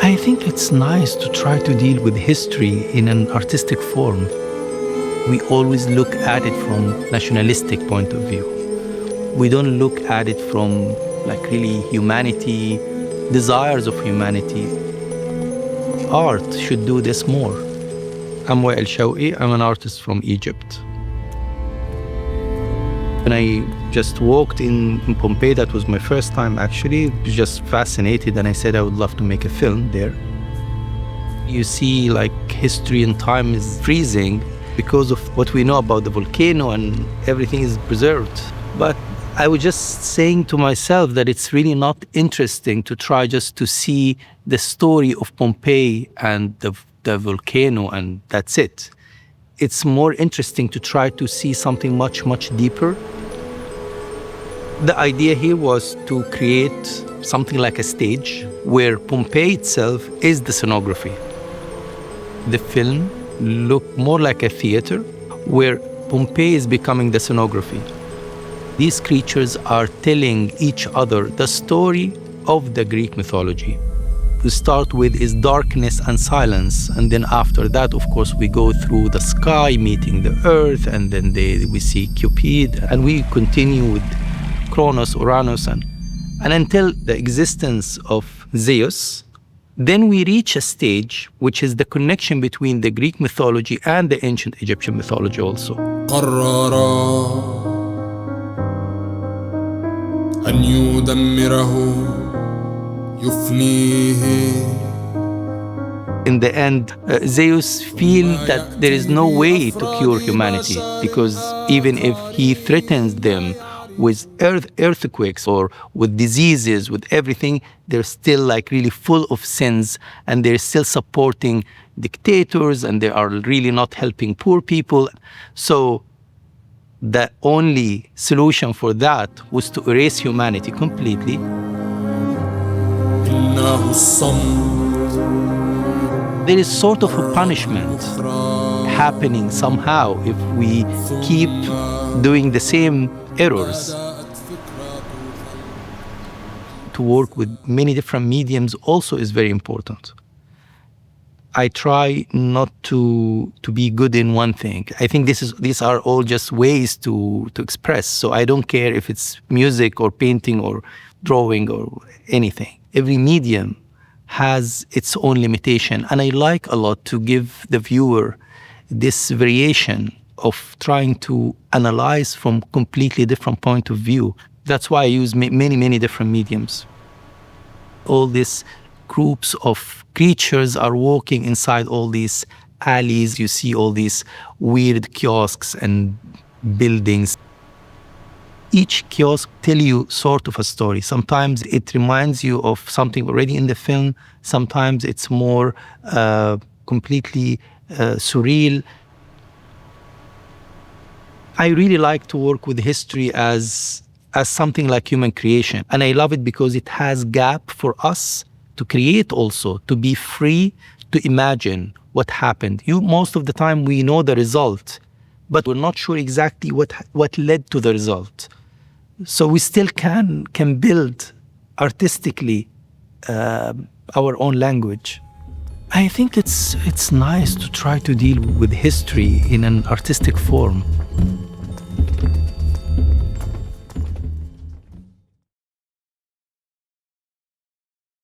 I think it's nice to try to deal with history in an artistic form. We always look at it from nationalistic point of view. We don't look at it from like really humanity, desires of humanity. Art should do this more. I'm Wael Shawqi. I'm an artist from Egypt. When I just walked in Pompeii, that was my first time actually, just fascinated, and I said I would love to make a film there. You see like history and time is freezing because of what we know about the volcano, and everything is preserved. But I was just saying to myself that it's really not interesting to try just to see the story of Pompeii and the volcano and that's it. It's more interesting to try to see something much, much deeper. The idea here was to create something like a stage where Pompeii itself is the scenography. The film looked more like a theater where Pompeii is becoming the scenography. These creatures are telling each other the story of the Greek mythology. To start with is darkness and silence, and then after that, of course, we go through the sky meeting the earth, and then we see Cupid, and we continue with Kronos, Uranus, and until the existence of Zeus. Then we reach a stage which is the connection between the Greek mythology and the ancient Egyptian mythology also. أن يدمره يفنيه. In the end, Zeus feels that there is no way to cure humanity, because even if he threatens them with earthquakes or with diseases, with everything, they're still like really full of sins, and they're still supporting dictators, and they are really not helping poor people. So the only solution for that was to erase humanity completely. There is sort of a punishment happening somehow if we keep doing the same errors. To work with many different mediums also is very important. I try not to be good in one thing. I think these are all just ways to express. So I don't care if it's music or painting or drawing or anything. Every medium has its own limitation. And I like a lot to give the viewer this variation of trying to analyze from completely different point of view. That's why I use many, many different mediums. All these groups of creatures are walking inside all these alleys. You see all these weird kiosks and buildings. Each kiosk tells you sort of a story. Sometimes it reminds you of something already in the film. Sometimes it's more completely surreal. I really like to work with history as something like human creation. And I love it because it has gap for us to create also, to be free to imagine what happened. Most of the time we know the result, but we're not sure exactly what led to the result. So we still can build artistically our own language. I think it's nice to try to deal with history in an artistic form.